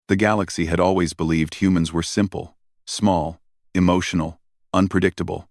The galaxy had always believed humans were simple, small, emotional, unpredictable.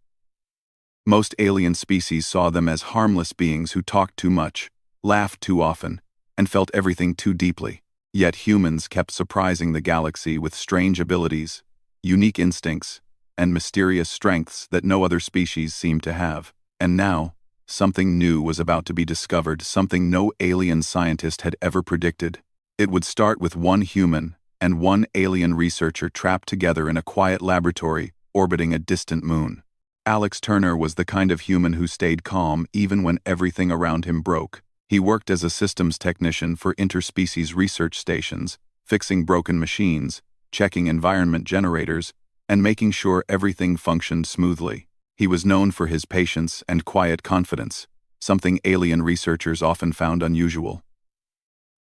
Most alien species saw them as harmless beings who talked too much, laughed too often, and felt everything too deeply. Yet humans kept surprising the galaxy with strange abilities, unique instincts, and mysterious strengths that no other species seemed to have. And now, something new was about to be discovered, something no alien scientist had ever predicted. It would start with one human and one alien researcher trapped together in a quiet laboratory orbiting a distant moon. Alex Turner was the kind of human who stayed calm even when everything around him broke. He worked as a systems technician for interspecies research stations, fixing broken machines, checking environment generators, and making sure everything functioned smoothly. He was known for his patience and quiet confidence, something alien researchers often found unusual.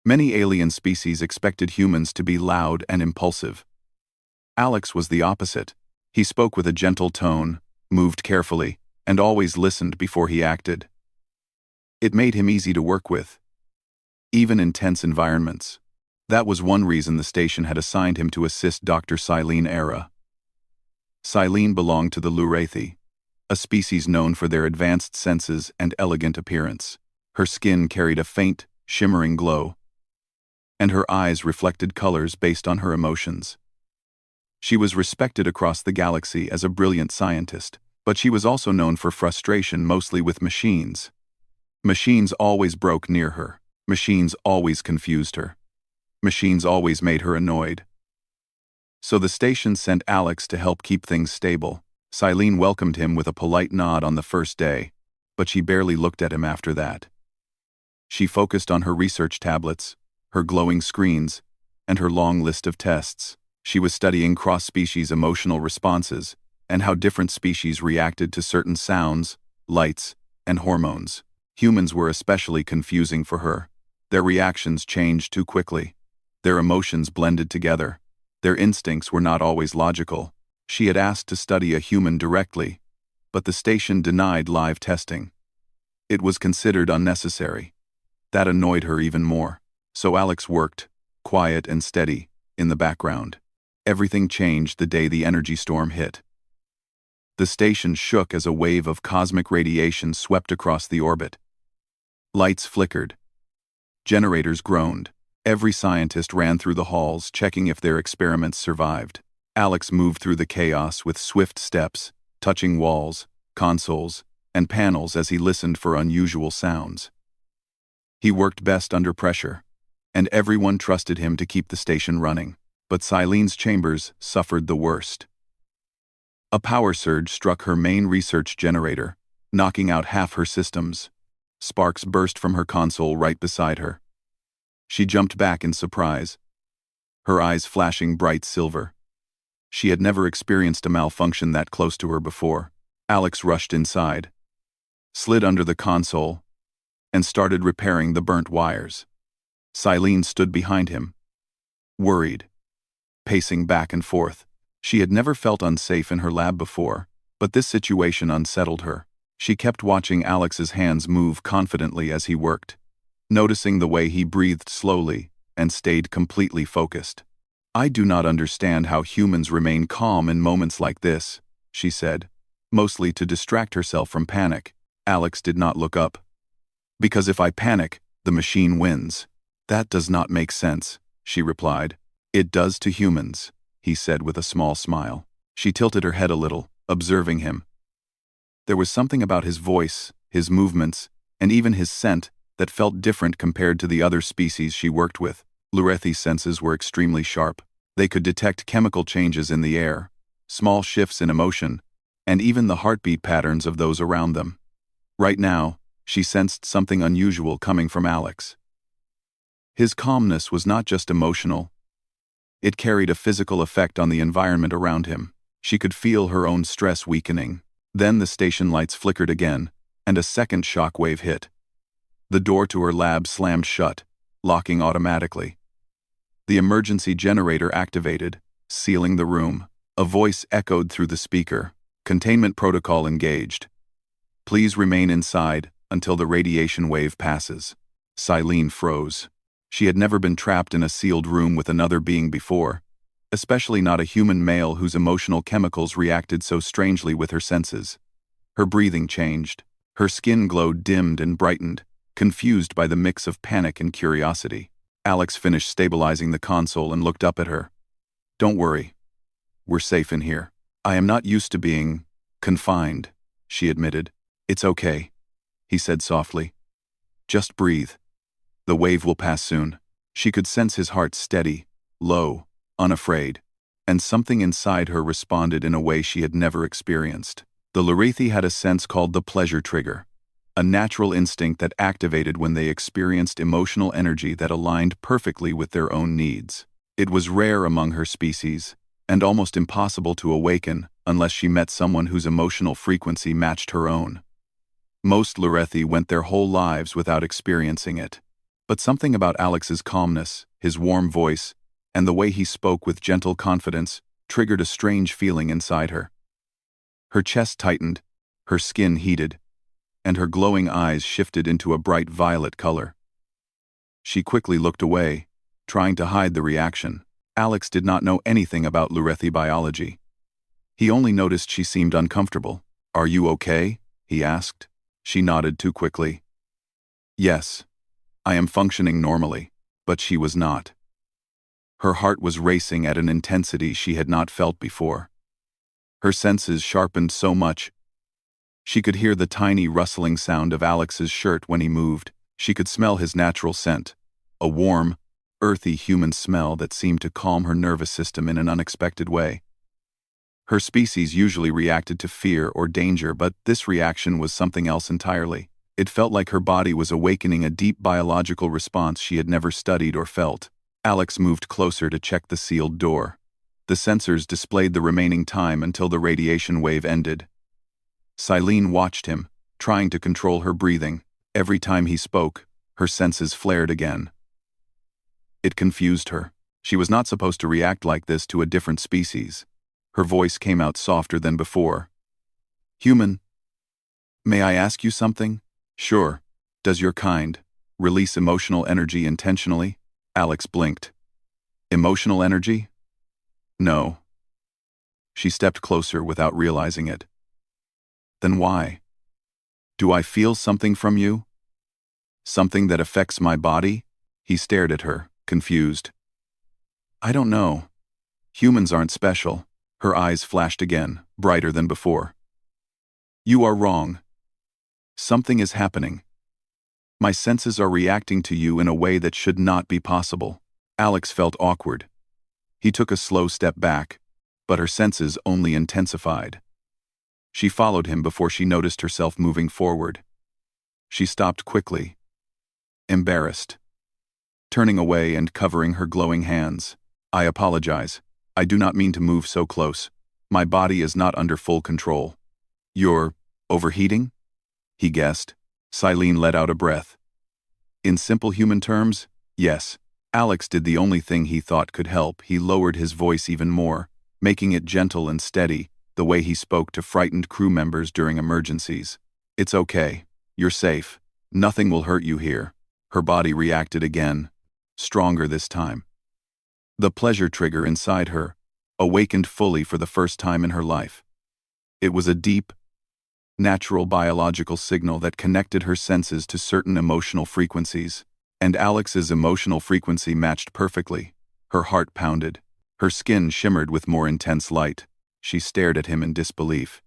Many alien species expected humans to be loud and impulsive. Alex was the opposite. He spoke with a gentle tone, moved carefully, and always listened before he acted. It made him easy to work with, even in tense environments. That was one reason the station had assigned him to assist Dr. Silene Era. Silene belonged to the Lurethi, a species known for their advanced senses and elegant appearance. Her skin carried a faint, shimmering glow, and her eyes reflected colors based on her emotions. She was respected across the galaxy as a brilliant scientist, but she was also known for frustration, mostly with machines. Machines always broke near her. Machines always confused her. Machines always made her annoyed. So the station sent Alex to help keep things stable. Silene welcomed him with a polite nod on the first day, but she barely looked at him after that. She focused on her research tablets, her glowing screens, and her long list of tests. She was studying cross-species emotional responses and how different species reacted to certain sounds, lights, and hormones. Humans were especially confusing for her. Their reactions changed too quickly. Their emotions blended together. Their instincts were not always logical. She had asked to study a human directly, but the station denied live testing. It was considered unnecessary. That annoyed her even more. So Alex worked, quiet and steady, in the background. Everything changed the day the energy storm hit. The station shook as a wave of cosmic radiation swept across the orbit. Lights flickered. Generators groaned. Every scientist ran through the halls, checking if their experiments survived. Alex moved through the chaos with swift steps, touching walls, consoles, and panels as he listened for unusual sounds. He worked best under pressure, and everyone trusted him to keep the station running. But Silene's chambers suffered the worst. A power surge struck her main research generator, knocking out half her systems. Sparks burst from her console right beside her. She jumped back in surprise, her eyes flashing bright silver. She had never experienced a malfunction that close to her before. Alex rushed inside, slid under the console, and started repairing the burnt wires. Silene stood behind him, worried, pacing back and forth. She had never felt unsafe in her lab before, but this situation unsettled her. She kept watching Alex's hands move confidently as he worked, noticing the way he breathed slowly and stayed completely focused. "I do not understand how humans remain calm in moments like this," she said, mostly to distract herself from panic. Alex did not look up. "Because if I panic, the machine wins." "That does not make sense," she replied. "It does to humans," he said with a small smile. She tilted her head a little, observing him. There was something about his voice, his movements, and even his scent that felt different compared to the other species she worked with. Lurethi's senses were extremely sharp. They could detect chemical changes in the air, small shifts in emotion, and even the heartbeat patterns of those around them. Right now, she sensed something unusual coming from Alex. His calmness was not just emotional. It carried a physical effect on the environment around him. She could feel her own stress weakening. Then the station lights flickered again, and a second shockwave hit. The door to her lab slammed shut, locking automatically. The emergency generator activated, sealing the room. A voice echoed through the speaker. "Containment protocol engaged. Please remain inside until the radiation wave passes." Silene froze. She had never been trapped in a sealed room with another being before, especially not a human male whose emotional chemicals reacted so strangely with her senses. Her breathing changed. Her skin glowed dimmed and brightened, confused by the mix of panic and curiosity. Alex finished stabilizing the console and looked up at her. "Don't worry. We're safe in here." "I am not used to being confined," she admitted. "It's okay," he said softly. "Just breathe. The wave will pass soon." She could sense his heart steady, low, unafraid, and something inside her responded in a way she had never experienced. The Lorethi had a sense called the pleasure trigger, a natural instinct that activated when they experienced emotional energy that aligned perfectly with their own needs. It was rare among her species, and almost impossible to awaken unless she met someone whose emotional frequency matched her own. Most Lorethi went their whole lives without experiencing it. But something about Alex's calmness, his warm voice, and the way he spoke with gentle confidence triggered a strange feeling inside her. Her chest tightened, her skin heated, and her glowing eyes shifted into a bright violet color. She quickly looked away, trying to hide the reaction. Alex did not know anything about Lorethi biology. He only noticed she seemed uncomfortable. "Are you okay?" he asked. She nodded too quickly. "Yes, I am functioning normally," but she was not. Her heart was racing at an intensity she had not felt before. Her senses sharpened so much. She could hear the tiny rustling sound of Alex's shirt when he moved. She could smell his natural scent, a warm, earthy human smell that seemed to calm her nervous system in an unexpected way. Her species usually reacted to fear or danger, but this reaction was something else entirely. It felt like her body was awakening a deep biological response she had never studied or felt. Alex moved closer to check the sealed door. The sensors displayed the remaining time until the radiation wave ended. Silene watched him, trying to control her breathing. Every time he spoke, her senses flared again. It confused her. She was not supposed to react like this to a different species. Her voice came out softer than before. "Human, may I ask you something?" "Sure. Does your kind release emotional energy intentionally?" Alex blinked. "Emotional energy? No." She stepped closer without realizing it. "Then why? Do I feel something from you? Something that affects my body?" He stared at her, confused. "I don't know. Humans aren't special." Her eyes flashed again, brighter than before. "You are wrong. Something is happening. My senses are reacting to you in a way that should not be possible." Alex felt awkward. He took a slow step back, but her senses only intensified. She followed him before she noticed herself moving forward. She stopped quickly, embarrassed, turning away and covering her glowing hands. "I apologize. I do not mean to move so close. My body is not under full control." "You're overheating?" he guessed. Silene let out a breath. "In simple human terms, yes." Alex did the only thing he thought could help. He lowered his voice even more, making it gentle and steady, the way he spoke to frightened crew members during emergencies. "It's okay. You're safe. Nothing will hurt you here." Her body reacted again, stronger this time. The pleasure trigger inside her awakened fully for the first time in her life. It was a deep, natural biological signal that connected her senses to certain emotional frequencies, and Alex's emotional frequency matched perfectly. Her heart pounded. Her skin shimmered with more intense light. She stared at him in disbelief.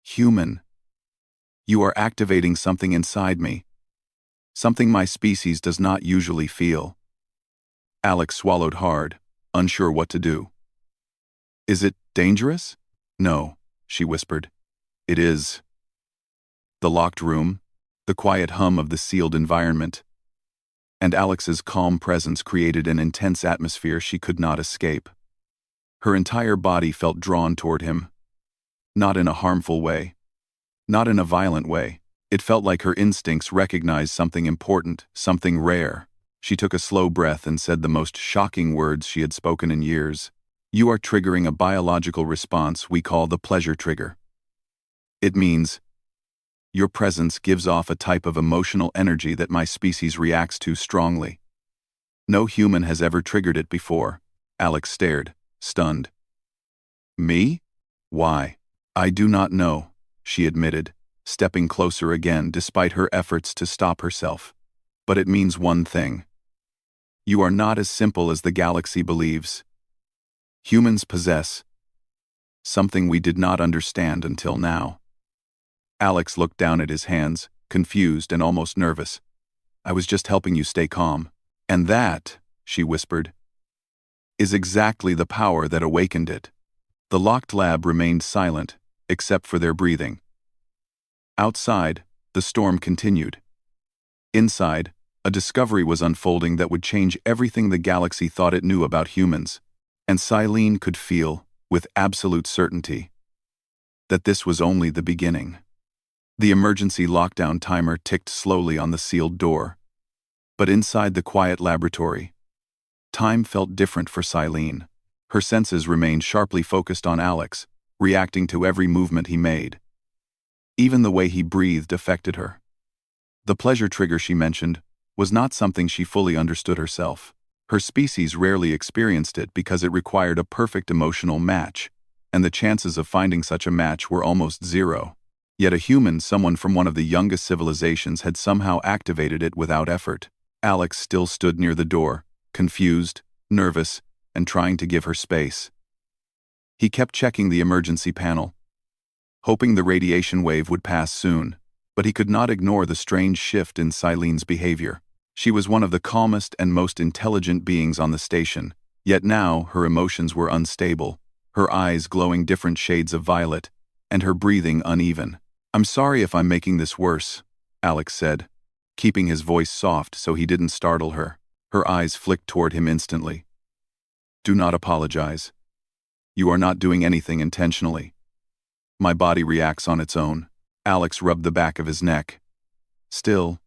"Human, you are activating something inside me. Something my species does not usually feel." Alex swallowed hard, unsure what to do. "Is it dangerous?" "No," she whispered. "It is." The locked room, the quiet hum of the sealed environment, and Alex's calm presence created an intense atmosphere she could not escape. Her entire body felt drawn toward him. Not in a harmful way. Not in a violent way. It felt like her instincts recognized something important, something rare. She took a slow breath and said the most shocking words she had spoken in years. "You are triggering a biological response we call the pleasure trigger. It means your presence gives off a type of emotional energy that my species reacts to strongly. No human has ever triggered it before. Alex stared, stunned. Me? Why? I do not know, she admitted, stepping closer again despite her efforts to stop herself. But it means one thing. You are not as simple as the galaxy believes. Humans possess something we did not understand until now. Alex looked down at his hands, confused and almost nervous. I was just helping you stay calm. And that, she whispered, is exactly the power that awakened it. The locked lab remained silent, except for their breathing. Outside, the storm continued. Inside, a discovery was unfolding that would change everything the galaxy thought it knew about humans, and Silene could feel, with absolute certainty, that this was only the beginning. The emergency lockdown timer ticked slowly on the sealed door. But inside the quiet laboratory, time felt different for Silene. Her senses remained sharply focused on Alex, reacting to every movement he made. Even the way he breathed affected her. The pleasure trigger she mentioned was not something she fully understood herself. Her species rarely experienced it because it required a perfect emotional match, and the chances of finding such a match were almost zero. Yet a human, someone from one of the youngest civilizations, had somehow activated it without effort. Alex still stood near the door, confused, nervous, and trying to give her space. He kept checking the emergency panel, hoping the radiation wave would pass soon, but he could not ignore the strange shift in Silene's behavior. She was one of the calmest and most intelligent beings on the station, yet now her emotions were unstable, her eyes glowing different shades of violet, and her breathing uneven. I'm sorry if I'm making this worse, Alex said, keeping his voice soft so he didn't startle her. Her eyes flicked toward him instantly. Do not apologize. You are not doing anything intentionally. My body reacts on its own. Alex rubbed the back of his neck. Still,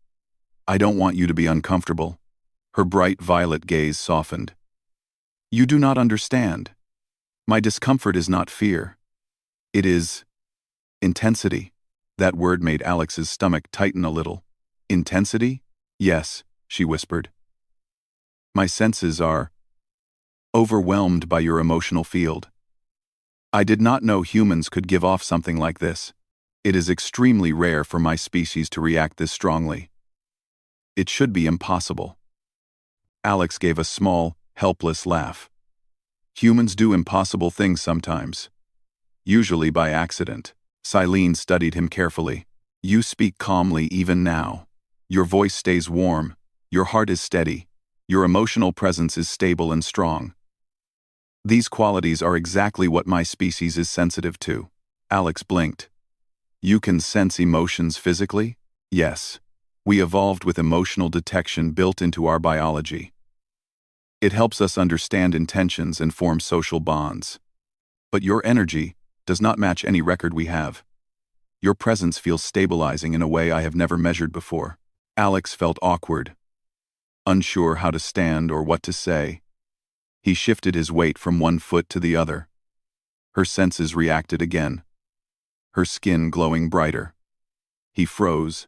I don't want you to be uncomfortable. Her bright violet gaze softened. You do not understand. My discomfort is not fear. It is intensity. That word made Alex's stomach tighten a little. Intensity? Yes, she whispered. My senses are overwhelmed by your emotional field. I did not know humans could give off something like this. It is extremely rare for my species to react this strongly. It should be impossible. Alex gave a small, helpless laugh. Humans do impossible things sometimes. Usually by accident. Silene studied him carefully. You speak calmly even now. Your voice stays warm. Your heart is steady. Your emotional presence is stable and strong. These qualities are exactly what my species is sensitive to. Alex blinked. You can sense emotions physically? Yes. We evolved with emotional detection built into our biology. It helps us understand intentions and form social bonds. But your energy does not match any record we have. Your presence feels stabilizing in a way I have never measured before. Alex felt awkward, unsure how to stand or what to say. He shifted his weight from one foot to the other. Her senses reacted again, her skin glowing brighter. He froze,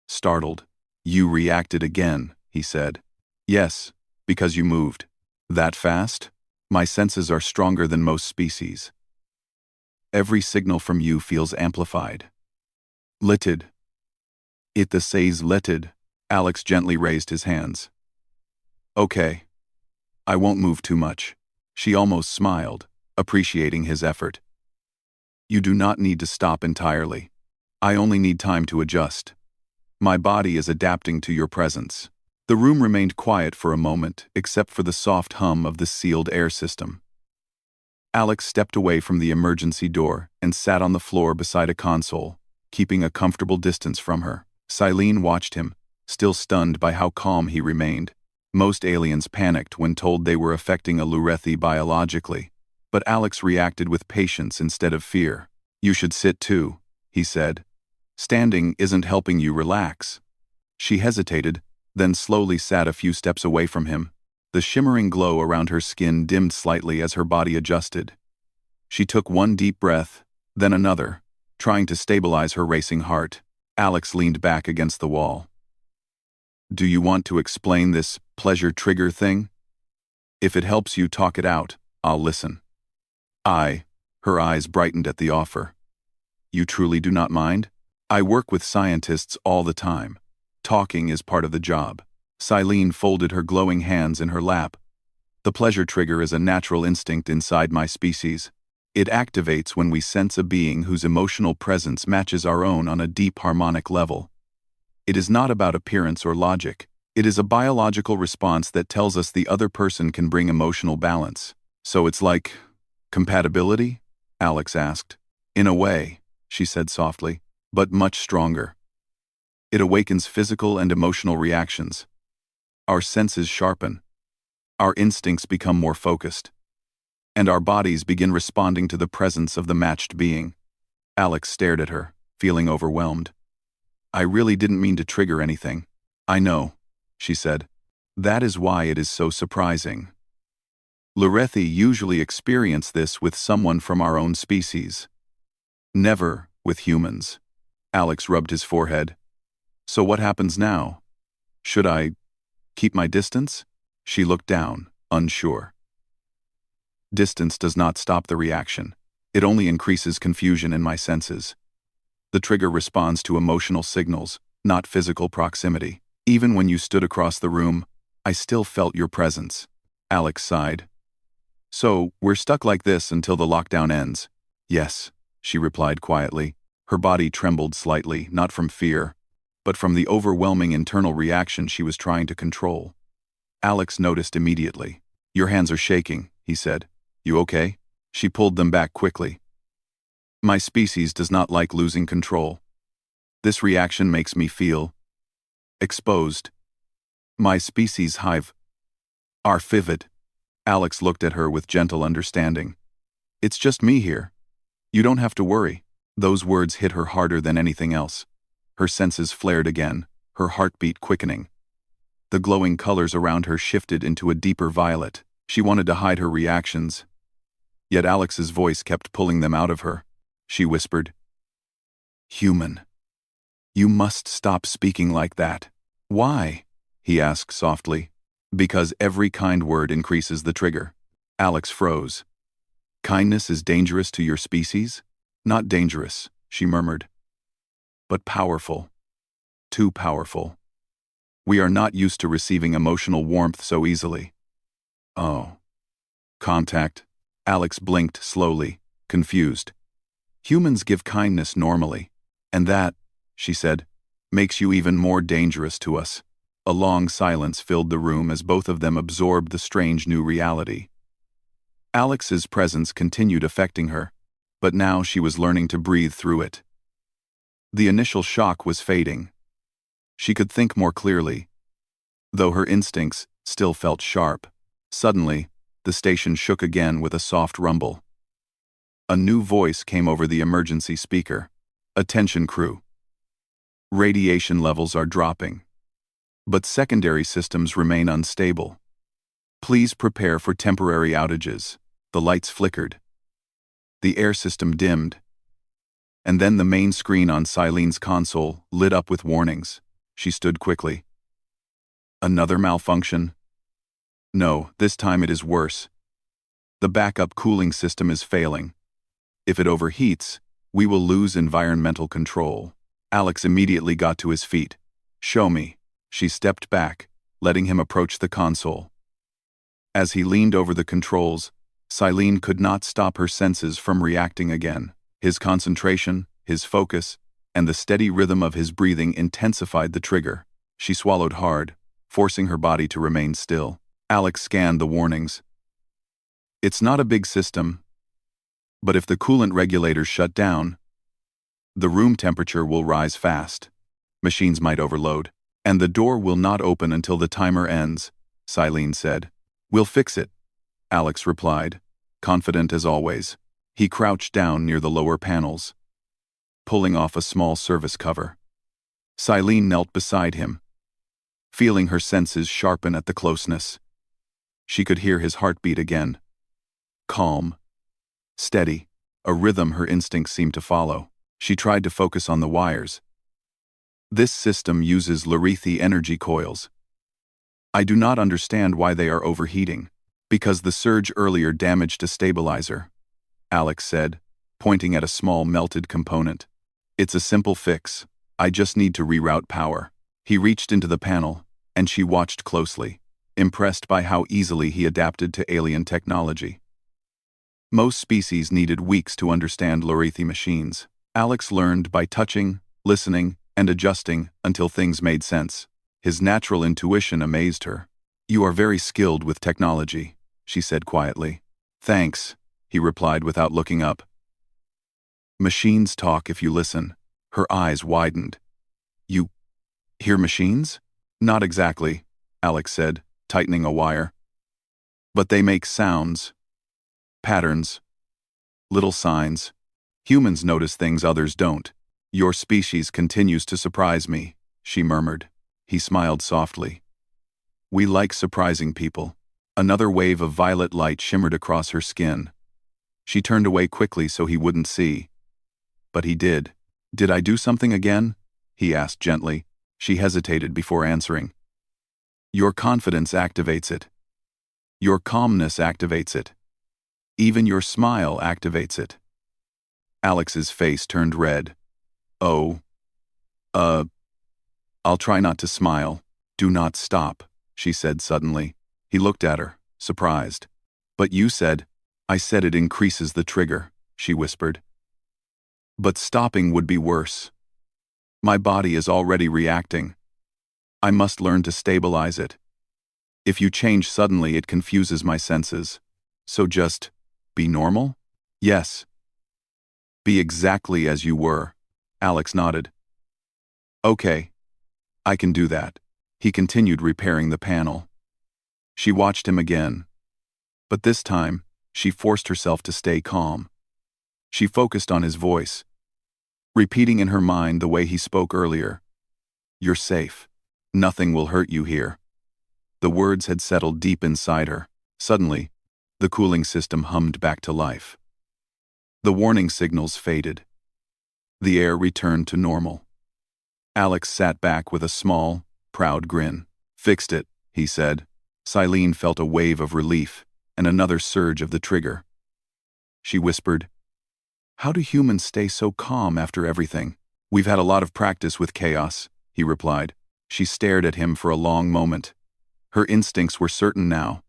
startled. You reacted again, he said. Yes, because you moved. That fast? My senses are stronger than most species. Every signal from you feels amplified. Litted. It the says litted. Alex gently raised his hands. Okay. I won't move too much. She almost smiled, appreciating his effort. You do not need to stop entirely. I only need time to adjust. My body is adapting to your presence. The room remained quiet for a moment, except for the soft hum of the sealed air system. Alex stepped away from the emergency door and sat on the floor beside a console, keeping a comfortable distance from her. Silene watched him, still stunned by how calm he remained. Most aliens panicked when told they were affecting a Lurethi biologically, but Alex reacted with patience instead of fear. You should sit too, he said. Standing isn't helping you relax. She hesitated, then slowly sat a few steps away from him. The shimmering glow around her skin dimmed slightly as her body adjusted. She took one deep breath, then another, trying to stabilize her racing heart. Alex leaned back against the wall. Do you want to explain this pleasure trigger thing? If it helps you talk it out, I'll listen. Her eyes brightened at the offer. You truly do not mind? I work with scientists all the time. Talking is part of the job. Silene folded her glowing hands in her lap. The pleasure trigger is a natural instinct inside my species. It activates when we sense a being whose emotional presence matches our own on a deep harmonic level. It is not about appearance or logic. It is a biological response that tells us the other person can bring emotional balance. So it's like compatibility? Alex asked. In a way, she said softly, but much stronger. It awakens physical and emotional reactions. Our senses sharpen. Our instincts become more focused. And our bodies begin responding to the presence of the matched being. Alex stared at her, feeling overwhelmed. I really didn't mean to trigger anything. I know, she said. That is why it is so surprising. Lorethi usually experience this with someone from our own species. Never with humans. Alex rubbed his forehead. So what happens now? Should I keep my distance? She looked down, unsure. Distance does not stop the reaction. It only increases confusion in my senses. The trigger responds to emotional signals, not physical proximity. Even when you stood across the room, I still felt your presence. Alex sighed. So, we're stuck like this until the lockdown ends. Yes, she replied quietly. Her body trembled slightly, not from fear, but from the overwhelming internal reaction she was trying to control. Alex noticed immediately. Your hands are shaking, he said. You okay? She pulled them back quickly. My species does not like losing control. This reaction makes me feel exposed. My species are vivid. Alex looked at her with gentle understanding. It's just me here. You don't have to worry. Those words hit her harder than anything else. Her senses flared again, her heartbeat quickening. The glowing colors around her shifted into a deeper violet. She wanted to hide her reactions. Yet Alex's voice kept pulling them out of her. She whispered, Human. You must stop speaking like that. Why? He asked softly. Because every kind word increases the trigger. Alex froze. Kindness is dangerous to your species? Not dangerous, she murmured. But powerful. Too powerful. We are not used to receiving emotional warmth so easily. Oh. Contact. Alex blinked slowly, confused. Humans give kindness normally. And that, she said, makes you even more dangerous to us. A long silence filled the room as both of them absorbed the strange new reality. Alex's presence continued affecting her, but now she was learning to breathe through it. The initial shock was fading. She could think more clearly, though her instincts still felt sharp. Suddenly, the station shook again with a soft rumble. A new voice came over the emergency speaker. Attention crew. Radiation levels are dropping, but secondary systems remain unstable. Please prepare for temporary outages. The lights flickered. The air system dimmed. And then the main screen on Silene's console lit up with warnings. She stood quickly. Another malfunction? No, this time it is worse. The backup cooling system is failing. If it overheats, we will lose environmental control. Alex immediately got to his feet. Show me. She stepped back, letting him approach the console. As he leaned over the controls, Silene could not stop her senses from reacting again. His concentration, his focus, and the steady rhythm of his breathing intensified the trigger. She swallowed hard, forcing her body to remain still. Alex scanned the warnings. It's not a big system, but if the coolant regulators shut down, the room temperature will rise fast. Machines might overload, and the door will not open until the timer ends, Silene said. We'll fix it, Alex replied, confident as always. He crouched down near the lower panels, pulling off a small service cover. Silene knelt beside him, feeling her senses sharpen at the closeness. She could hear his heartbeat again. Calm, steady, a rhythm her instincts seemed to follow. She tried to focus on the wires. This system uses Lorethi energy coils. I do not understand why they are overheating. Because the surge earlier damaged a stabilizer, Alex said, pointing at a small melted component. It's a simple fix. I just need to reroute power. He reached into the panel, and she watched closely, impressed by how easily he adapted to alien technology. Most species needed weeks to understand Lorethi machines. Alex learned by touching, listening, and adjusting until things made sense. His natural intuition amazed her. "You are very skilled with technology," she said quietly. "Thanks," he replied without looking up. "Machines talk if you listen." Her eyes widened. "You hear machines?" "Not exactly," Alex said, tightening a wire. "But they make sounds. Patterns. Little signs. Humans notice things others don't. Your species continues to surprise me," she murmured. He smiled softly. "We like surprising people." Another wave of violet light shimmered across her skin. She turned away quickly so he wouldn't see. But he did. "Did I do something again?" he asked gently. She hesitated before answering. "Your confidence activates it. Your calmness activates it. Even your smile activates it." Alex's face turned red. "Oh. I'll try not to smile." "Do not stop," she said suddenly. He looked at her, surprised. "But you said—" "I said it increases the trigger," she whispered. "But stopping would be worse. My body is already reacting. I must learn to stabilize it. If you change suddenly, it confuses my senses. So just be normal?" "Yes. Be exactly as you were." Alex nodded. "Okay. I can do that." He continued repairing the panel. She watched him again. But this time, she forced herself to stay calm. She focused on his voice, repeating in her mind the way he spoke earlier. "You're safe. Nothing will hurt you here." The words had settled deep inside her. Suddenly, the cooling system hummed back to life. The warning signals faded. The air returned to normal. Alex sat back with a small, proud grin. "Fixed it," he said. Silene felt a wave of relief and another surge of the trigger. She whispered, "How do humans stay so calm after everything?" "We've had a lot of practice with chaos," he replied. She stared at him for a long moment. Her instincts were certain now.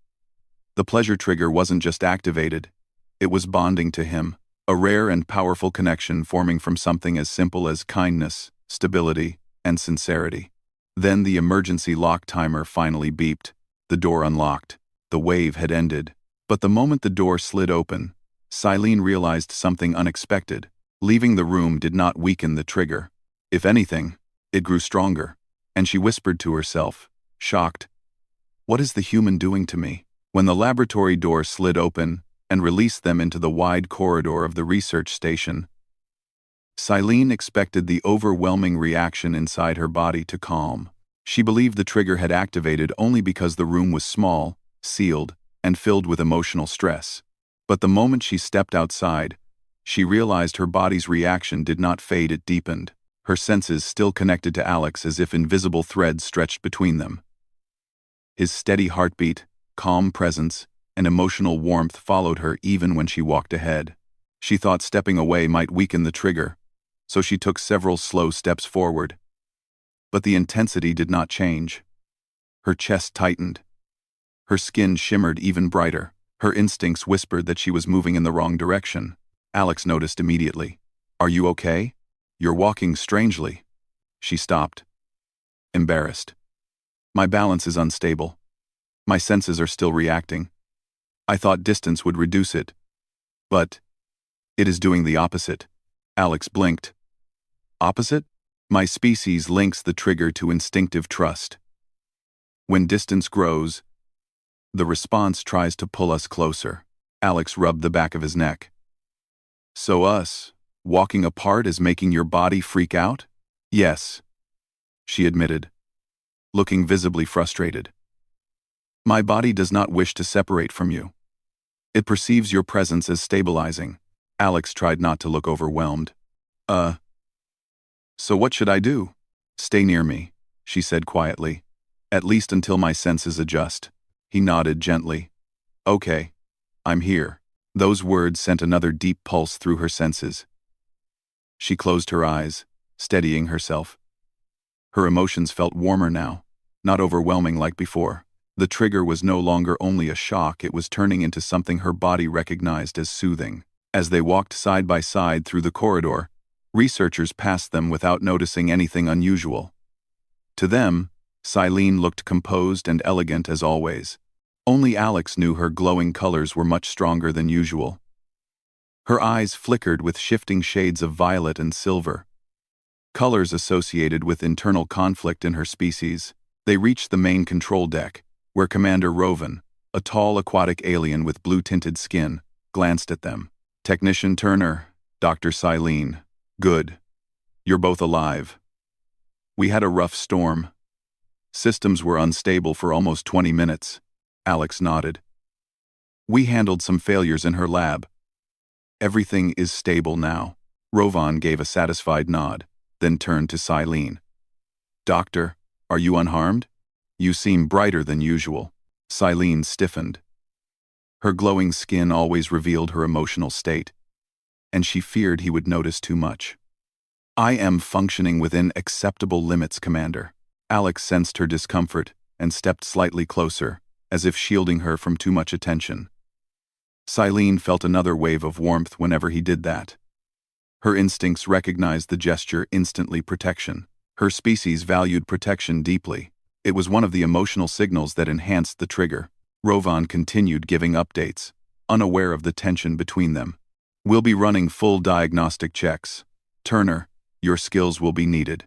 The pleasure trigger wasn't just activated, it was bonding to him, a rare and powerful connection forming from something as simple as kindness, stability, and sincerity. Then the emergency lock timer finally beeped. The door unlocked. The wave had ended. But the moment the door slid open, Silene realized something unexpected. Leaving the room did not weaken the trigger. If anything, it grew stronger. And she whispered to herself, shocked, "What is the human doing to me?" When the laboratory door slid open and released them into the wide corridor of the research station, Silene expected the overwhelming reaction inside her body to calm. She believed the trigger had activated only because the room was small, sealed, and filled with emotional stress. But the moment she stepped outside, she realized her body's reaction did not fade, it deepened, her senses still connected to Alex as if invisible threads stretched between them. His steady heartbeat, calm presence, and emotional warmth followed her even when she walked ahead. She thought stepping away might weaken the trigger, so she took several slow steps forward. But the intensity did not change. Her chest tightened. Her skin shimmered even brighter. Her instincts whispered that she was moving in the wrong direction. Alex noticed immediately. "Are you okay? You're walking strangely." She stopped, embarrassed. "My balance is unstable. My senses are still reacting. I thought distance would reduce it. But it is doing the opposite." Alex blinked. "Opposite?" "My species links the trigger to instinctive trust. When distance grows, the response tries to pull us closer." Alex rubbed the back of his neck. "So us, walking apart is making your body freak out?" "Yes," she admitted, looking visibly frustrated. "My body does not wish to separate from you. It perceives your presence as stabilizing." Alex tried not to look overwhelmed. So what should I do?" "Stay near me," she said quietly. At least until my senses adjust. He nodded gently. Okay. I'm here. Those words sent another deep pulse through her senses. She closed her eyes, steadying herself. Her emotions felt warmer now, not overwhelming like before. The trigger was no longer only a shock, it was turning into something her body recognized as soothing. As they walked side by side through the corridor, researchers passed them without noticing anything unusual. To them, Silene looked composed and elegant as always. Only Alex knew her glowing colors were much stronger than usual. Her eyes flickered with shifting shades of violet and silver, colors associated with internal conflict in her species. They reached the main control deck, where Commander Rovan, a tall aquatic alien with blue-tinted skin, glanced at them. Technician Turner, Dr. Silene. Good. You're both alive. We had a rough storm. Systems were unstable for almost 20 minutes. Alex nodded. We handled some failures in her lab. Everything is stable now. Rovan gave a satisfied nod, then turned to Silene. Doctor, are you unharmed? You seem brighter than usual. Silene stiffened. Her glowing skin always revealed her emotional state, and she feared he would notice too much. I am functioning within acceptable limits, Commander. Alex sensed her discomfort and stepped slightly closer, as if shielding her from too much attention. Silene felt another wave of warmth whenever he did that. Her instincts recognized the gesture instantly: protection. Her species valued protection deeply. It was one of the emotional signals that enhanced the trigger. Rovan continued giving updates, unaware of the tension between them. We'll be running full diagnostic checks. Turner, your skills will be needed.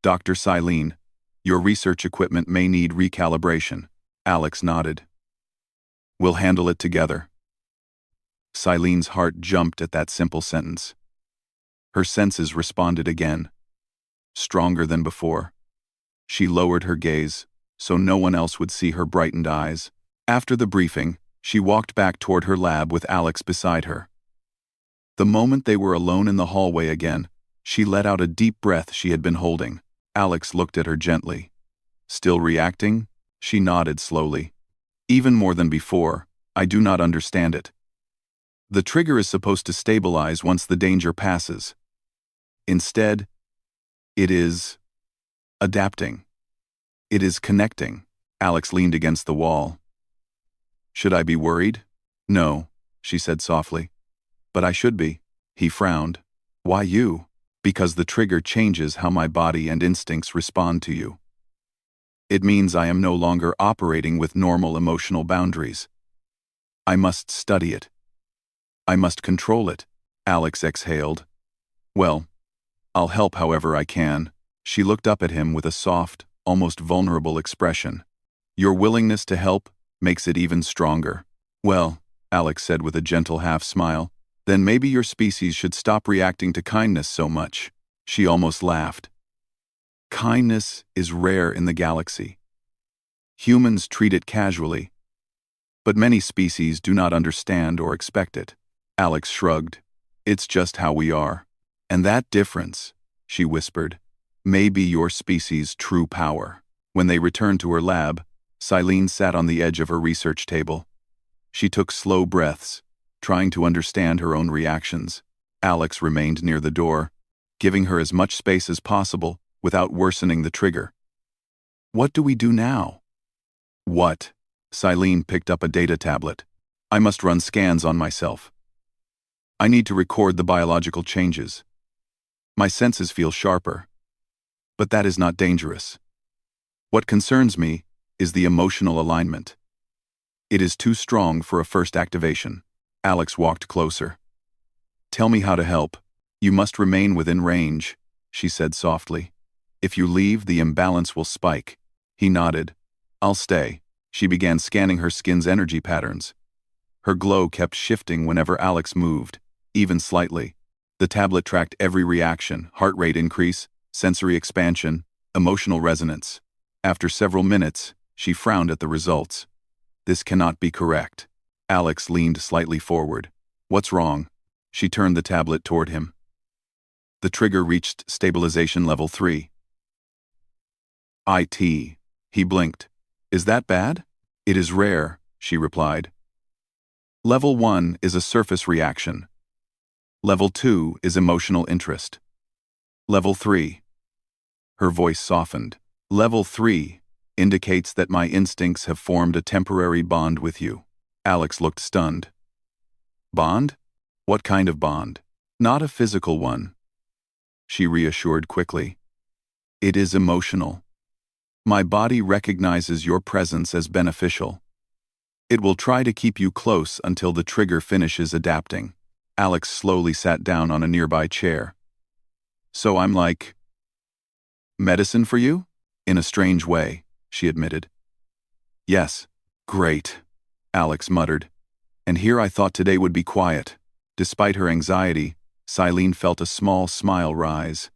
Dr. Silene, your research equipment may need recalibration. Alex nodded. We'll handle it together. Silene's heart jumped at that simple sentence. Her senses responded again, stronger than before. She lowered her gaze, so no one else would see her brightened eyes. After the briefing, she walked back toward her lab with Alex beside her. The moment they were alone in the hallway again, she let out a deep breath she had been holding. Alex looked at her gently. Still reacting? She nodded slowly. Even more than before, I do not understand it. The trigger is supposed to stabilize once the danger passes. Instead, it is adapting. It is connecting. Alex leaned against the wall. Should I be worried? No, she said softly. But I should be. He frowned. Why you? Because the trigger changes how my body and instincts respond to you. It means I am no longer operating with normal emotional boundaries. I must study it. I must control it. Alex exhaled. Well, I'll help however I can. She looked up at him with a soft, almost vulnerable expression. Your willingness to help makes it even stronger. Well, Alex said with a gentle half-smile, then maybe your species should stop reacting to kindness so much. She almost laughed. Kindness is rare in the galaxy. Humans treat it casually, but many species do not understand or expect it. Alex shrugged. It's just how we are. And that difference, she whispered, may be your species' true power. When they returned to her lab, Silene sat on the edge of her research table. She took slow breaths, trying to understand her own reactions. Alex remained near the door, giving her as much space as possible without worsening the trigger. What do we do now? What? Silene picked up a data tablet. I must run scans on myself. I need to record the biological changes. My senses feel sharper. But that is not dangerous. What concerns me is the emotional alignment. It is too strong for a first activation. Alex walked closer. Tell me how to help. You must remain within range, she said softly. If you leave, the imbalance will spike. He nodded. I'll stay. She began scanning her skin's energy patterns. Her glow kept shifting whenever Alex moved, even slightly. The tablet tracked every reaction: heart rate increase, sensory expansion, emotional resonance. After several minutes, she frowned at the results. This cannot be correct. Alex leaned slightly forward. What's wrong? She turned the tablet toward him. The trigger reached stabilization level 3. IT. He blinked. Is that bad? It is rare, she replied. Level 1 is a surface reaction. Level 2 is emotional interest. Level 3. Her voice softened. Level 3 indicates that my instincts have formed a temporary bond with you. Alex looked stunned. Bond? What kind of bond? Not a physical one. She reassured quickly. It is emotional. My body recognizes your presence as beneficial. It will try to keep you close until the trigger finishes adapting. Alex slowly sat down on a nearby chair. So I'm like medicine for you? In a strange way, she admitted. Yes. Great, Alex muttered. And here I thought today would be quiet. Despite her anxiety, Silene felt a small smile rise.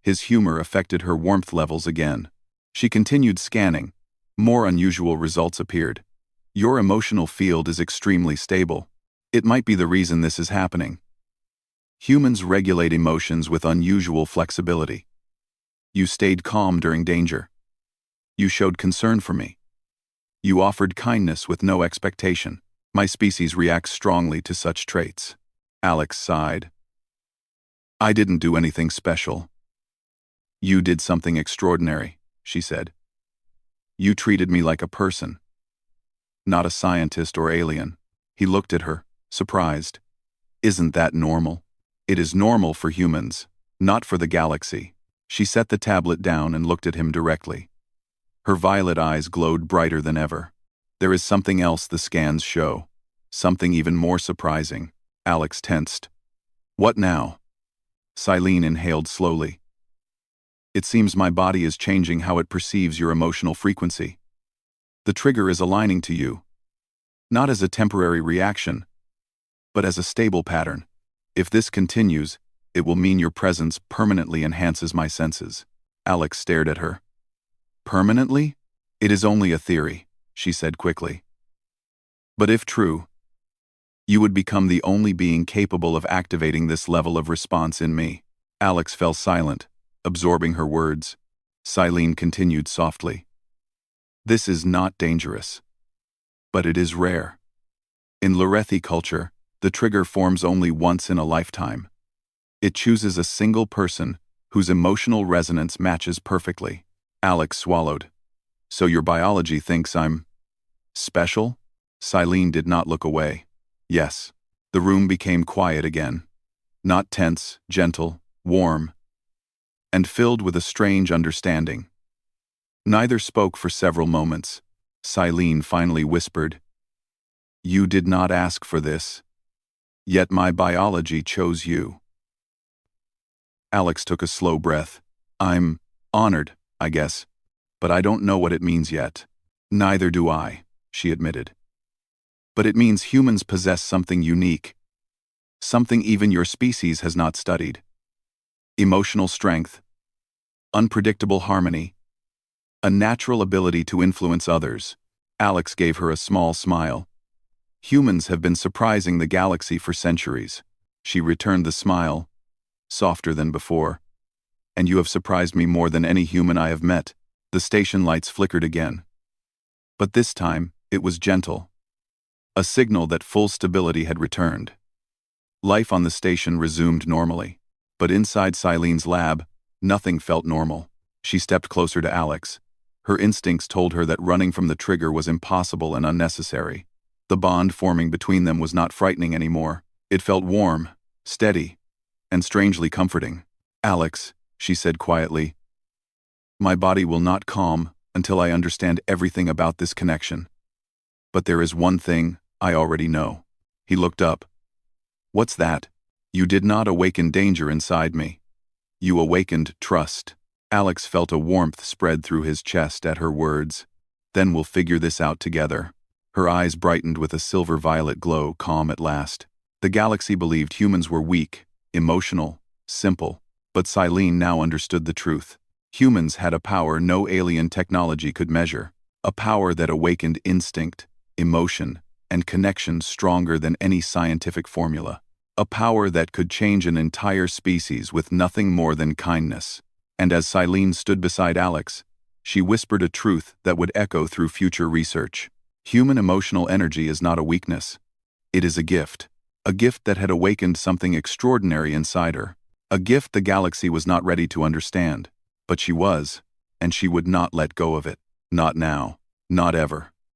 His humor affected her warmth levels again. She continued scanning. More unusual results appeared. Your emotional field is extremely stable. It might be the reason this is happening. Humans regulate emotions with unusual flexibility. You stayed calm during danger. You showed concern for me. You offered kindness with no expectation. My species reacts strongly to such traits. Alex sighed. I didn't do anything special. You did something extraordinary, she said. You treated me like a person, not a scientist or alien. He looked at her, surprised. Isn't that normal? It is normal for humans, not for the galaxy. She set the tablet down and looked at him directly. Her violet eyes glowed brighter than ever. There is something else the scans show. Something even more surprising. Alex tensed. What now? Silene inhaled slowly. It seems my body is changing how it perceives your emotional frequency. The trigger is aligning to you. Not as a temporary reaction, but as a stable pattern. If this continues, it will mean your presence permanently enhances my senses. Alex stared at her. Permanently? It is only a theory, she said quickly. But if true, you would become the only being capable of activating this level of response in me. Alex fell silent, absorbing her words. Silene continued softly. This is not dangerous. But it is rare. In Lorethi culture, the trigger forms only once in a lifetime. It chooses a single person whose emotional resonance matches perfectly. Alex swallowed. So your biology thinks I'm special? Silene did not look away. Yes. The room became quiet again. Not tense, gentle, warm, and filled with a strange understanding. Neither spoke for several moments. Silene finally whispered, You did not ask for this. Yet my biology chose you. Alex took a slow breath. I'm honored, I guess, but I don't know what it means yet. Neither do I, she admitted. But it means humans possess something unique. Something even your species has not studied. Emotional strength, unpredictable harmony, a natural ability to influence others. Alex gave her a small smile. Humans have been surprising the galaxy for centuries. She returned the smile, softer than before. And you have surprised me more than any human I have met. The station lights flickered again. But this time, it was gentle. A signal that full stability had returned. Life on the station resumed normally. But inside Silene's lab, nothing felt normal. She stepped closer to Alex. Her instincts told her that running from the trigger was impossible and unnecessary. The bond forming between them was not frightening anymore. It felt warm, steady, and strangely comforting. Alex, she said quietly, my body will not calm until I understand everything about this connection. But there is one thing I already know. He looked up. What's that? You did not awaken danger inside me. You awakened trust. Alex felt a warmth spread through his chest at her words. Then we'll figure this out together. Her eyes brightened with a silver-violet glow, calm at last. The galaxy believed humans were weak, emotional, simple. But Silene now understood the truth. Humans had a power no alien technology could measure. A power that awakened instinct, emotion, and connection stronger than any scientific formula. A power that could change an entire species with nothing more than kindness. And as Silene stood beside Alex, She whispered a truth that would echo through future research. Human emotional energy is not a weakness. It is a gift that had awakened something extraordinary inside her. A gift the galaxy was not ready to understand, but she was, and she would not let go of it. Not now. Not ever.